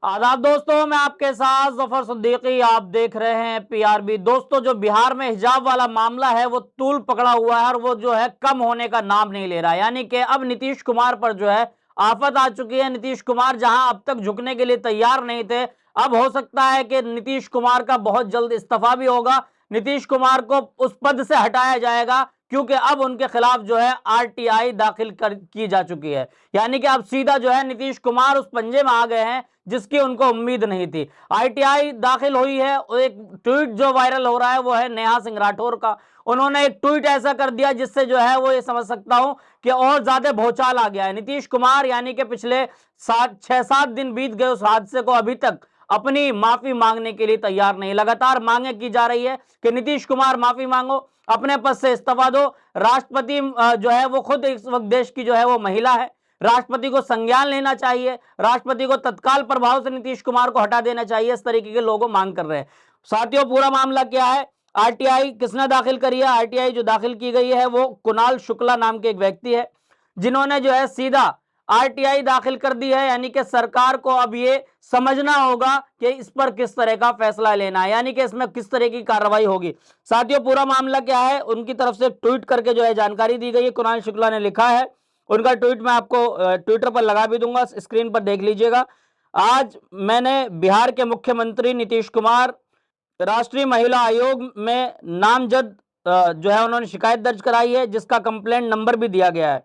आदाब दोस्तों, मैं आपके साथ जफर सिद्दीकी। आप देख रहे हैं पीआरबी। दोस्तों, जो बिहार में हिजाब वाला मामला है वो तूल पकड़ा हुआ है और वो जो है कम होने का नाम नहीं ले रहा। यानी कि अब नीतीश कुमार पर जो है आफत आ चुकी है। नीतीश कुमार जहां अब तक झुकने के लिए तैयार नहीं थे, अब हो सकता है कि नीतीश कुमार का बहुत जल्द इस्तीफा भी होगा। नीतीश कुमार को उस पद से हटाया जाएगा क्योंकि अब उनके खिलाफ जो है आरटीआई दाखिल की जा चुकी है। यानी कि अब सीधा जो है नीतीश कुमार उस पंजे में आ गए हैं जिसकी उनको उम्मीद नहीं थी। आरटीआई दाखिल हुई है। एक ट्वीट जो वायरल हो रहा है वो है नेहा सिंह राठौर का। उन्होंने एक ट्वीट ऐसा कर दिया जिससे जो है वो ये समझ सकता हूं कि और ज्यादा भौचाल आ गया है। नीतीश कुमार यानी कि पिछले 6-7 दिन बीत गए उस हादसे को, अभी तक अपनी माफी मांगने के लिए तैयार नहीं। लगातार मांगे की जा रही है कि नीतीश कुमार माफी मांगो, अपने पद से इस्तीफा दो। राष्ट्रपति जो है वो खुद इस वक्त देश की जो है वो महिला है। राष्ट्रपति को संज्ञान लेना चाहिए, राष्ट्रपति को तत्काल प्रभाव से नीतीश कुमार को हटा देना चाहिए। इस तरीके के लोगों मांग कर रहे हैं। साथियों, पूरा मामला क्या है, आरटीआई किसने दाखिल करी है? आरटीआई जो दाखिल की गई है वो कुणाल शुक्ला नाम के एक व्यक्ति है जिन्होंने जो है सीधा आरटीआई दाखिल कर दी है। यानी कि सरकार को अब ये समझना होगा कि इस पर किस तरह का फैसला लेना है, यानी कि इसमें किस तरह की कार्रवाई होगी। साथियों, पूरा मामला क्या है, उनकी तरफ से ट्वीट करके जो है जानकारी दी गई है। कुणाल शुक्ला ने लिखा है, उनका ट्वीट मैं आपको ट्विटर पर लगा भी दूंगा, स्क्रीन पर देख लीजिएगा। आज मैंने बिहार के मुख्यमंत्री नीतीश कुमार राष्ट्रीय महिला आयोग में नामजद जो है उन्होंने शिकायत दर्ज कराई है, जिसका कंप्लेंट नंबर भी दिया गया है।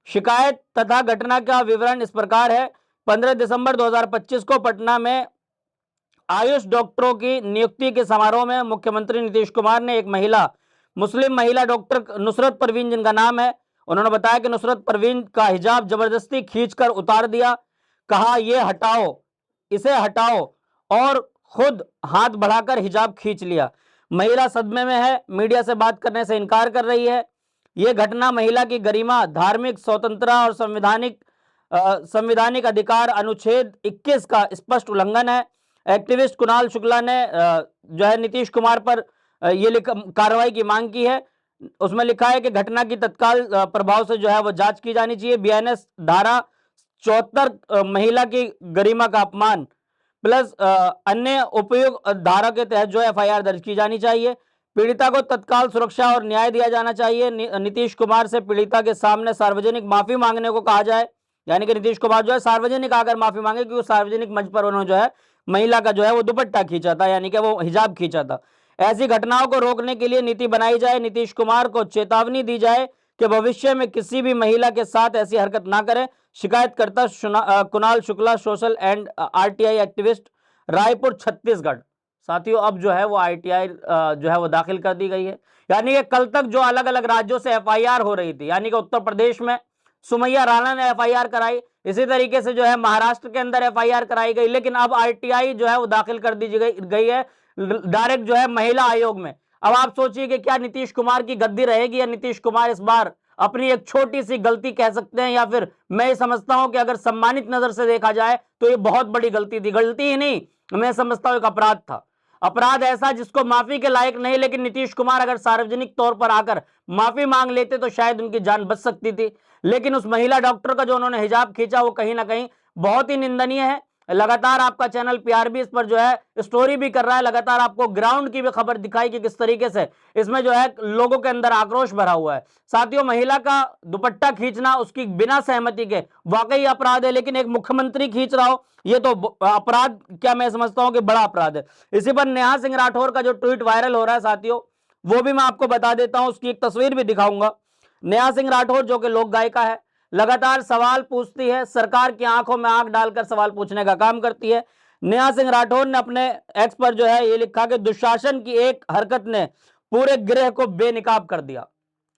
शिकायत तथा घटना का विवरण इस प्रकार है। 15 दिसंबर 2025 को पटना में आयुष डॉक्टरों की नियुक्ति के समारोह में मुख्यमंत्री नीतीश कुमार ने एक मुस्लिम महिला डॉक्टर नुसरत परवीन जिनका नाम है, उन्होंने बताया कि नुसरत परवीन का हिजाब जबरदस्ती खींचकर उतार दिया। कहा, ये हटाओ, इसे हटाओ, और खुद हाथ बढ़ाकर हिजाब खींच लिया। महिला सदमे में है, मीडिया से बात करने से इनकार कर रही है। यह घटना महिला की गरिमा, धार्मिक स्वतंत्रता और संविधानिक अधिकार अनुच्छेद 21 का स्पष्ट उल्लंघन है। एक्टिविस्ट कुणाल शुक्ला ने जो है नीतीश कुमार पर ये कार्रवाई की मांग की है। उसमें लिखा है कि घटना की तत्काल प्रभाव से जो है वो जांच की जानी चाहिए। बीएनएस धारा 74 महिला की गरिमा का अपमान प्लस अन्य उपयुक्त धारा के तहत जो एफआईआर दर्ज की जानी चाहिए। पीड़िता को तत्काल सुरक्षा और न्याय दिया जाना चाहिए। नीतीश कुमार से पीड़िता के सामने सार्वजनिक माफी मांगने को कहा जाए। यानी कि नीतीश कुमार जो है सार्वजनिक आकर माफी मांगे, क्योंकि सार्वजनिक मंच पर उन्होंने जो है महिला का जो है वो दुपट्टा खींचा था, यानी कि वो हिजाब खींचा था। ऐसी घटनाओं को रोकने के लिए नीति बनाई जाए। नीतीश कुमार को चेतावनी दी जाए कि भविष्य में किसी भी महिला के साथ ऐसी हरकत ना करें। शिकायतकर्ता Kunal Shukla, social and RTI activist, Raipur, Chhattisgarh. साथियों, अब जो है वो आरटीआई जो है वो दाखिल कर दी गई है। यानी कि कल तक जो अलग अलग राज्यों से एफआईआर हो रही थी, यानी कि उत्तर प्रदेश में सुमैया राणा ने एफआईआर कराई, इसी तरीके से जो है महाराष्ट्र के अंदर एफआईआर कराई गई, लेकिन अब आरटीआई जो है वो दाखिल कर दी गई है डायरेक्ट जो है महिला आयोग में। अब आप सोचिए कि क्या नीतीश कुमार की गद्दी रहेगी, या नीतीश कुमार इस बार अपनी एक छोटी सी गलती कह सकते हैं, या फिर मैं ये समझता हूं कि अगर सम्मानित नजर से देखा जाए तो ये बहुत बड़ी गलती थी। गलती ही नहीं, मैं समझता हूं एक अपराध था। अपराध ऐसा जिसको माफी के लायक नहीं, लेकिन नीतीश कुमार अगर सार्वजनिक तौर पर आकर माफी मांग लेते तो शायद उनकी जान बच सकती थी। लेकिन उस महिला डॉक्टर का जो उन्होंने हिजाब खींचा वो कहीं ना कहीं बहुत ही निंदनीय है। लगातार आपका चैनल पीआरबी इस पर जो है स्टोरी भी कर रहा है, लगातार आपको ग्राउंड की भी खबर दिखाई कि किस तरीके से इसमें जो है लोगों के अंदर आक्रोश भरा हुआ है। साथियों, महिला का दुपट्टा खींचना उसकी बिना सहमति के वाकई अपराध है, लेकिन एक मुख्यमंत्री खींच रहा हो ये तो अपराध क्या, मैं समझता हूं कि बड़ा अपराध है। इसी पर नेहा सिंह राठौर का जो ट्वीट वायरल हो रहा है साथियों, वो भी मैं आपको बता देता हूं, उसकी एक तस्वीर भी दिखाऊंगा। नेहा सिंह राठौर जो कि लोक गायिका है, लगातार सवाल पूछती है, सरकार की आंखों में आंख डालकर सवाल पूछने का काम करती है। नेहा सिंह राठौर ने अपने एक्स पर जो है ये लिखा कि दुशासन की एक हरकत ने पूरे गृह को बेनकाब कर दिया।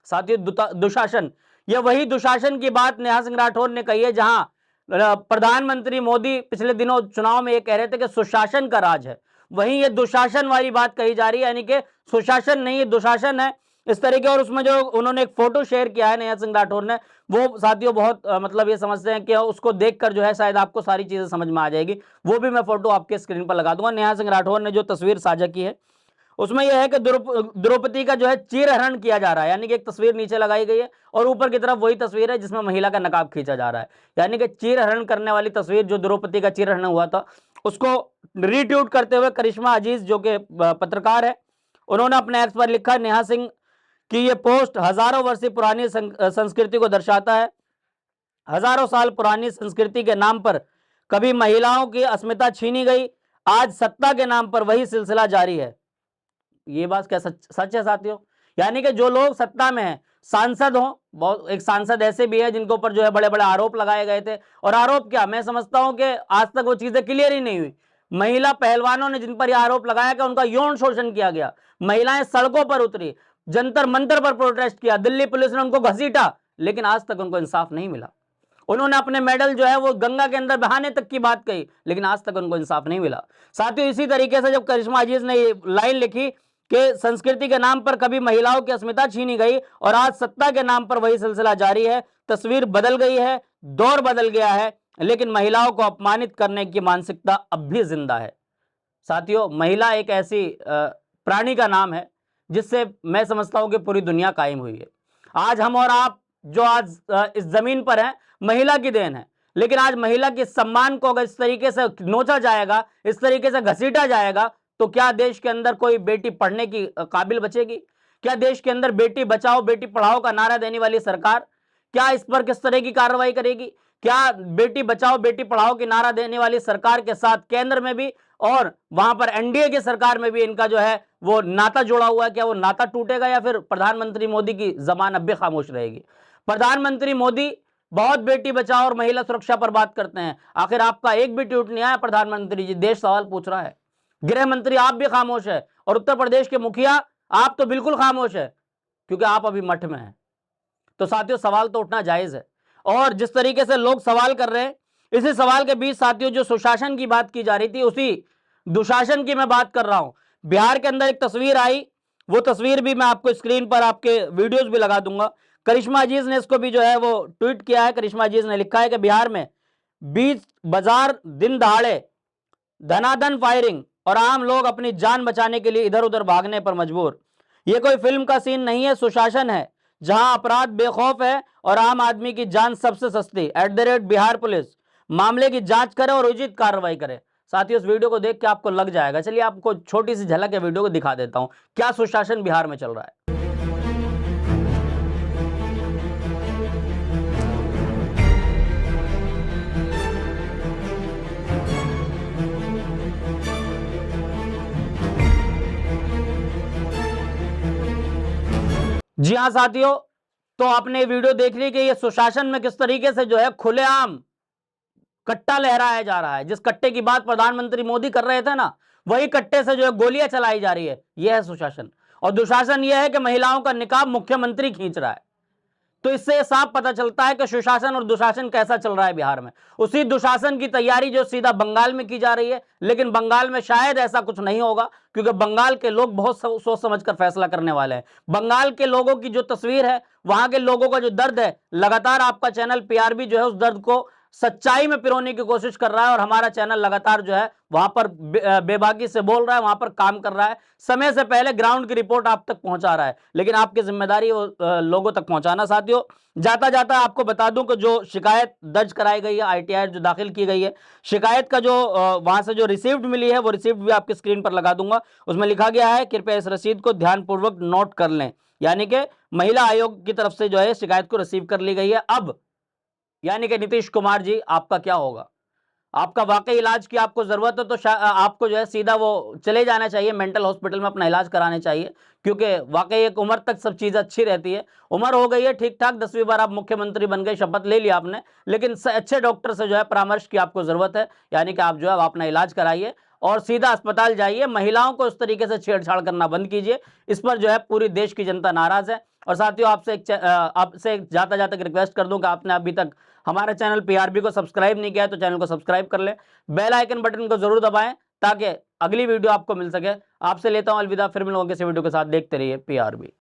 साथियों, दुशासन, ये वही दुशासन की बात नेहा सिंह राठौर ने कही है जहां प्रधानमंत्री मोदी पिछले दिनों चुनाव में ये कह रहे थे कि सुशासन का राज है, वहीं ये दुशासन वाली बात कही जा रही है, यानी कि सुशासन नहीं है दुशासन है इस तरीके। और उसमें जो उन्होंने एक फोटो शेयर किया है नेहा सिंह राठौर ने, वो साथियों बहुत मतलब ये समझते हैं कि उसको देखकर जो है शायद आपको सारी चीजें समझ में आ जाएगी। वो भी मैं फोटो आपके स्क्रीन पर लगा दूंगा। नेहा सिंह राठौर ने जो तस्वीर साझा की है उसमें यह है कि द्रौपदी का जो है चीरहरण किया जा रहा है, यानी कि एक तस्वीर नीचे लगाई गई है और ऊपर की तरफ वही तस्वीर है जिसमें महिला का नकाब खींचा जा रहा है। यानी कि चीरहरण करने वाली तस्वीर, जो द्रौपदी का चीरहरण हुआ था उसको रीट्वीट करते हुए करिश्मा अजीज जो कि पत्रकार है, उन्होंने अपने एक्स पर लिखा, नेहा सिंह की ये पोस्ट हजारों वर्षीय पुरानी संस्कृति को दर्शाता है। हजारों साल पुरानी संस्कृति के नाम पर कभी महिलाओं की अस्मिता छीनी गई, आज सत्ता के नाम पर वही सिलसिला जारी है। ये बात क्या सच है साथियों? यानी कि जो लोग सत्ता में हैं, सांसद हो, बहुत एक सांसद ऐसे भी है जिनके ऊपर जो है बड़े बड़े आरोप लगाए गए थे, और आरोप क्या, मैं समझता हूं कि आज तक वो चीजें क्लियर ही नहीं हुई। महिला पहलवानों ने जिन पर यह आरोप लगाया कि उनका यौन शोषण किया गया, महिलाएं सड़कों पर उतरी, जंतर मंतर पर प्रोटेस्ट किया, दिल्ली पुलिस ने उनको घसीटा, लेकिन आज तक उनको इंसाफ नहीं मिला। उन्होंने अपने मेडल जो है वो गंगा के अंदर बहाने तक की बात कही, लेकिन आज तक उनको इंसाफ नहीं मिला। साथियों, इसी तरीके से जब करिश्मा अजीज ने ये लाइन लिखी कि संस्कृति के नाम पर कभी महिलाओं की अस्मिता छीनी गई और आज सत्ता के नाम पर वही सिलसिला जारी है, तस्वीर बदल गई है, दौर बदल गया है, लेकिन महिलाओं को अपमानित करने की मानसिकता अब भी जिंदा है। साथियों, महिला एक ऐसी प्राणी का नाम है जिससे मैं समझता हूं कि पूरी दुनिया कायम हुई है। आज हम और आप जो आज इस जमीन पर हैं, महिला की देन है, लेकिन आज महिला के सम्मान को अगर इस तरीके से नोचा जाएगा, इस तरीके से घसीटा जाएगा, तो क्या देश के अंदर कोई बेटी पढ़ने की काबिल बचेगी? क्या देश के अंदर बेटी बचाओ बेटी पढ़ाओ का नारा देने वाली सरकार क्या इस पर किस तरह की कार्रवाई करेगी? क्या बेटी बचाओ बेटी पढ़ाओ की नारा देने वाली सरकार के साथ केंद्र में भी और वहां पर एनडीए की सरकार में भी इनका जो है वो नाता जुड़ा हुआ है, क्या वो नाता टूटेगा या फिर प्रधानमंत्री मोदी की जबान अब भी खामोश रहेगी? प्रधानमंत्री मोदी बहुत बेटी बचाओ और महिला सुरक्षा पर बात करते हैं, आखिर आपका एक भी ट्वीट नहीं आया? प्रधानमंत्री जी, देश सवाल पूछ रहा है। गृह मंत्री आप भी खामोश है, और उत्तर प्रदेश के मुखिया आप तो बिल्कुल खामोश है, क्योंकि आप अभी मठ में हैं। तो साथियों, सवाल तो उठना जायज है, और जिस तरीके से लोग सवाल कर रहे हैं, इसी सवाल के बीच साथियों जो सुशासन की बात की जा रही थी, उसी दुशासन की मैं बात कर रहा हूं। बिहार के अंदर एक तस्वीर आई, वो तस्वीर भी मैं आपको स्क्रीन पर आपके वीडियोस भी लगा दूंगा। करिश्मा अजीज ने इसको भी जो है वो ट्वीट किया है। करिश्मा अजीज ने लिखा है कि बिहार में बीच बाजार दिन दहाड़े धनाधन फायरिंग और आम लोग अपनी जान बचाने के लिए इधर उधर भागने पर मजबूर। यह कोई फिल्म का सीन नहीं है, सुशासन है जहां अपराध बेखौफ है और आम आदमी की जान सबसे सस्ती। @बिहार पुलिस मामले की जांच करे और उचित कार्रवाई करे। साथियों, इस वीडियो को देख के आपको लग जाएगा। चलिए आपको छोटी सी झलक है वीडियो को दिखा देता हूं, क्या सुशासन बिहार में चल रहा है। जी हां साथियों, तो आपने वीडियो देख ली कि ये सुशासन में किस तरीके से जो है खुलेआम कट्टा लहराया जा रहा है। जिस कट्टे की बात प्रधानमंत्री मोदी कर रहे थे ना, वही कट्टे से जो है गोलियां चलाई जा रही है। यह है सुशासन। और दुशासन यह है कि महिलाओं का निकाब मुख्यमंत्री खींच रहा है। तो इससे साफ पता चलता है कि सुशासन और दुशासन कैसा चल रहा है बिहार में। उसी दुशासन की तैयारी जो सीधा बंगाल में की जा रही है, लेकिन बंगाल में शायद ऐसा कुछ नहीं होगा, क्योंकि बंगाल के लोग बहुत सोच समझकर फैसला करने वाले हैं। बंगाल के लोगों की जो तस्वीर है, वहां के लोगों का जो दर्द है, लगातार आपका चैनल पीआरबी जो है उस दर्द को सच्चाई में पिरोने की कोशिश कर रहा है, और हमारा चैनल लगातार जो है वहां पर बेबाकी से बोल रहा है, वहां पर काम कर रहा है, समय से पहले ग्राउंड की रिपोर्ट आप तक पहुंचा रहा है। लेकिन आपकी जिम्मेदारी वो लोगों तक पहुंचाना। साथियों, जाता जाता आपको बता दूं कि जो शिकायत दर्ज कराई गई है, आईटीआर जो दाखिल की गई है, शिकायत का जो वहां से जो रिसीव्ड मिली है, वो रिसीव्ड भी आपकी स्क्रीन पर लगा दूंगा। उसमें लिखा गया है, कृपया इस रसीद को ध्यानपूर्वक नोट कर लें। यानी कि महिला आयोग की तरफ से जो है शिकायत को रिसीव कर ली गई है। अब यानी कि नीतीश कुमार जी, आपका क्या होगा? आपका वाकई इलाज की आपको जरूरत है तो आपको जो है सीधा वो चले जाना चाहिए, मेंटल हॉस्पिटल में अपना इलाज कराने चाहिए, क्योंकि वाकई एक उम्र तक सब चीज़ अच्छी रहती है। उम्र हो गई है ठीक ठाक, 10वीं बार आप मुख्यमंत्री बन गए, शपथ ले लिया आपने, लेकिन अच्छे डॉक्टर से जो है परामर्श की आपको जरूरत है। यानी कि आप जो है अपना इलाज कराइए और सीधा अस्पताल जाइए। महिलाओं को इस तरीके से छेड़छाड़ करना बंद कीजिए। इस पर जो है पूरी देश की जनता नाराज है। और साथियों, आपसे जाता जाता रिक्वेस्ट कर दूं कि आपने अभी तक हमारा चैनल पीआरबी को सब्सक्राइब नहीं किया है तो चैनल को सब्सक्राइब कर लें, बेल आइकन बटन को जरूर दबाएं ताकि अगली वीडियो आपको मिल सके। आपसे लेता हूं अलविदा, फिर मिलूंगा किसी वीडियो के साथ। देखते रहिए पीआरबी।